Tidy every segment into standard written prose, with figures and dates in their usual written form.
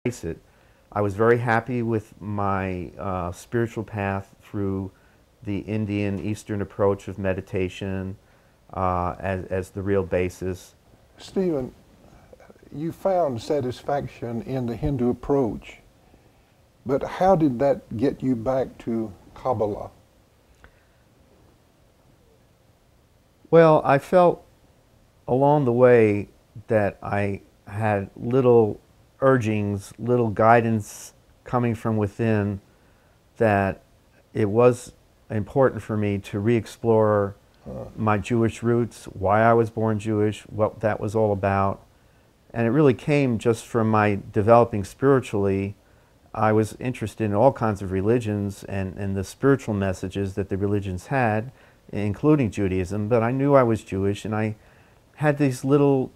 embrace it. I was very happy with my spiritual path through the Indian Eastern approach of meditation as the real basis. Stephen, you found satisfaction in the Hindu approach, but how did that get you back to Kabbalah? Well, I felt along the way that I had little urgings, little guidance coming from within, that it was important for me to re-explore my Jewish roots, why I was born Jewish, what that was all about. And it really came just from my developing spiritually. I was interested in all kinds of religions and the spiritual messages that the religions had, including Judaism, but I knew I was Jewish, and I had these little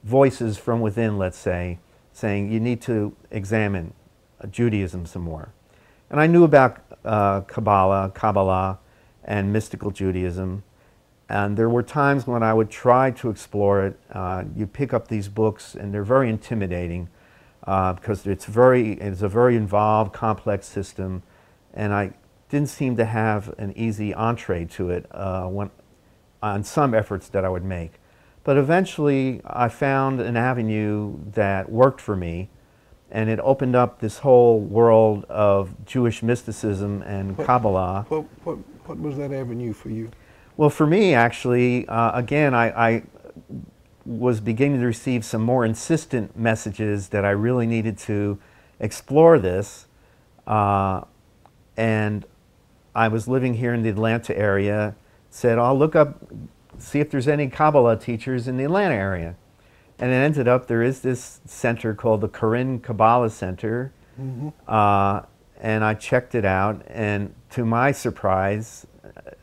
voices from within, let's say, saying you need to examine Judaism some more. And I knew about kabalah, and mystical Judaism, and there were times when I would try to explore it. You pick up these books, and they're very intimidating because it's a very involved, complex system, and I didn't seem to have an easy entree to it on some efforts that I would make. But eventually I found an avenue that worked for me, and it opened up this whole world of Jewish mysticism and Kabbalah. What was that avenue for you? Well, for me, actually, again, I was beginning to receive some more insistent messages that I really needed to explore this. And I was living here in the Atlanta area, said, I'll look up, see if there's any Kabbalah teachers in the Atlanta area. And it ended up there is this center called the Koren Kabbalah Center. Mm-hmm. And I checked it out, and to my surprise,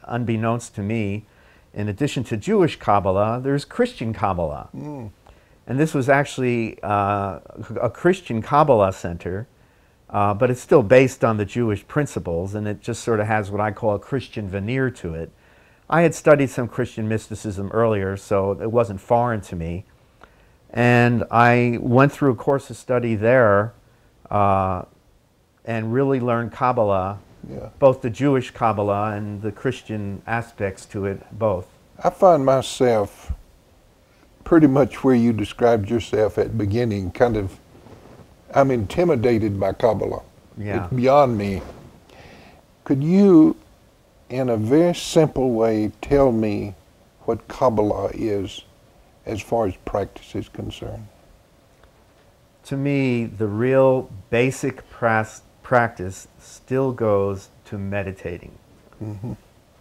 unbeknownst to me, in addition to Jewish Kabbalah, there's Christian Kabbalah. Mm. And this was actually a Christian Kabbalah center, but it's still based on the Jewish principles, and it just sort of has what I call a Christian veneer to it. I had studied some Christian mysticism earlier, so it wasn't foreign to me. And I went through a course of study there and really learned Kabbalah, both the Jewish Kabbalah and the Christian aspects to it, both. I find myself pretty much where you described yourself at the beginning, I'm intimidated by Kabbalah. Yeah. It's beyond me. Could you, in a very simple way, tell me what Kabbalah is as far as practice is concerned? To me, the real basic practice still goes to meditating. Mm-hmm.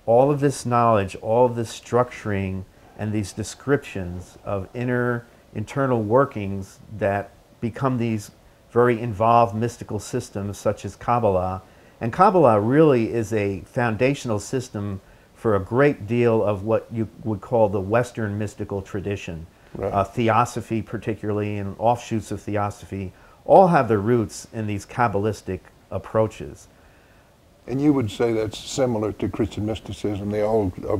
All of this knowledge, all of this structuring, and these descriptions of internal workings that become these very involved mystical systems such as Kabbalah. And Kabbalah really is a foundational system for a great deal of what you would call the Western mystical tradition. Right. Theosophy particularly, and offshoots of theosophy, all have their roots in these Kabbalistic approaches. And you would say that's similar to Christian mysticism. They all are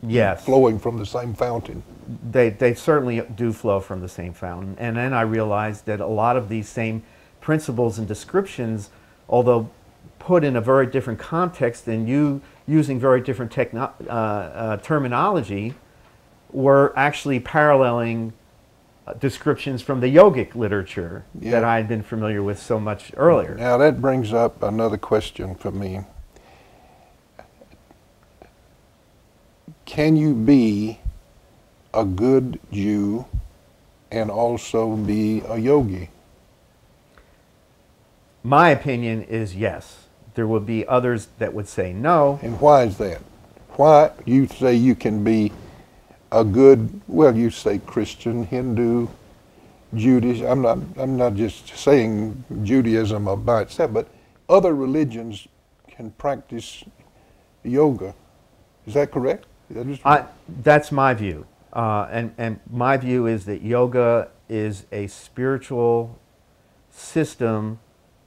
yes. flowing from the same fountain. They certainly do flow from the same fountain. And then I realized that a lot of these same principles and descriptions, although put in a very different context and using very different terminology, were actually paralleling descriptions from the yogic literature that I had been familiar with so much earlier. Now that brings up another question for me. Can you be a good Jew and also be a yogi? My opinion is yes. There will be others that would say no. And why is that? Why you say you can be a good, well, you say Christian, Hindu, Judaism. I'm not just saying Judaism by itself, but other religions can practice yoga. Is that correct? That's my view. And my view is that yoga is a spiritual system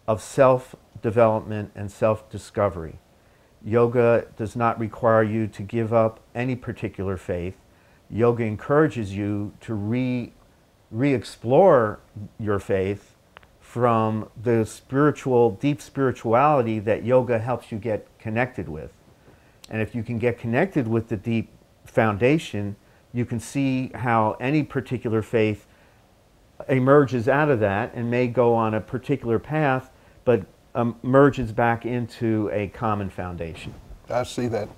of self-development and self-discovery. Yoga does not require you to give up any particular faith. Yoga encourages you to re-explore your faith from the deep spirituality that yoga helps you get connected with. And if you can get connected with the deep foundation, you can see how any particular faith emerges out of that and may go on a particular path, but merges back into a common foundation. I see that.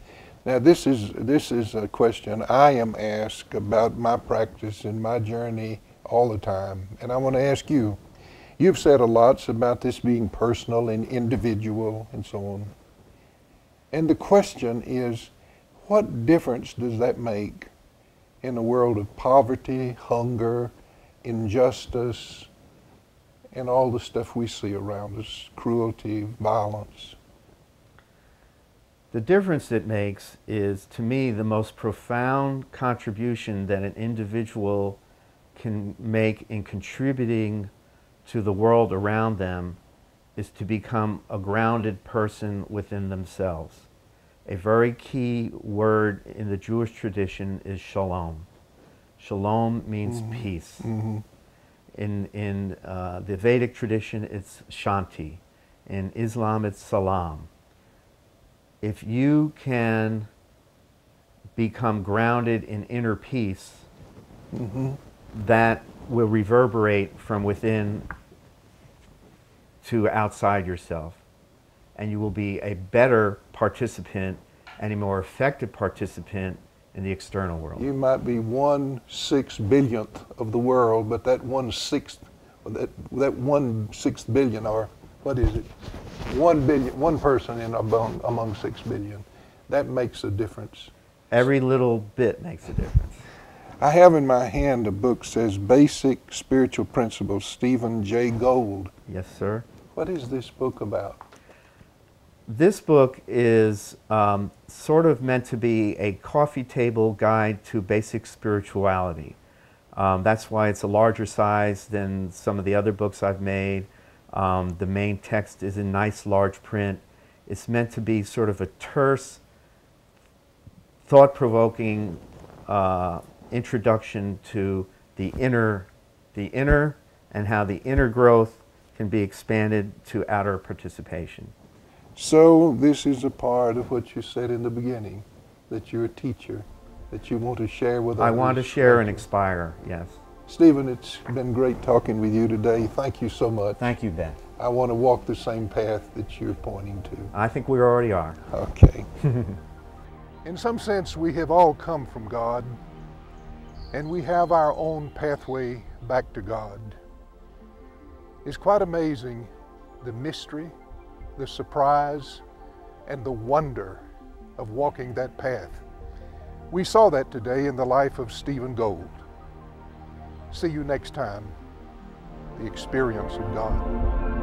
Now this is a question I am asked about my practice and my journey all the time, and I want to ask you. You've said a lot about this being personal and individual and so on. And the question is, what difference does that make in a world of poverty, hunger, injustice, and all the stuff we see around us, cruelty, violence? The difference it makes is, to me, the most profound contribution that an individual can make in contributing to the world around them is to become a grounded person within themselves. A very key word in the Jewish tradition is shalom. Shalom means peace. In the Vedic tradition, it's shanti. In Islam, it's salam. If you can become grounded in inner peace, that will reverberate from within to outside yourself. And you will be a better participant and a more effective participant in the external world. You might be 1/6 billionth of the world, but that 1/6 billion, or what is it? 1 billion, one person among 6 billion. That makes a difference. Every little bit makes a difference. I have in my hand a book that says Basic Spiritual Principles, Stephen Jay Gould. Yes, sir. What is this book about? This book is sort of meant to be a coffee table guide to basic spirituality. That's why it's a larger size than some of the other books I've made. The main text is in nice large print. It's meant to be sort of a terse, thought-provoking introduction to the inner, and how the inner growth can be expanded to outer participation. So this is a part of what you said in the beginning, that you're a teacher, that you want to share with others. I want to share and inspire, yes. Stephen, it's been great talking with you today. Thank you so much. Thank you, Ben. I want to walk the same path that you're pointing to. I think we already are. Okay. In some sense, we have all come from God, and we have our own pathway back to God. It's quite amazing, the mystery, the surprise, and the wonder of walking that path. We saw that today in the life of Stephen Gould. See you next time, The Experience of God.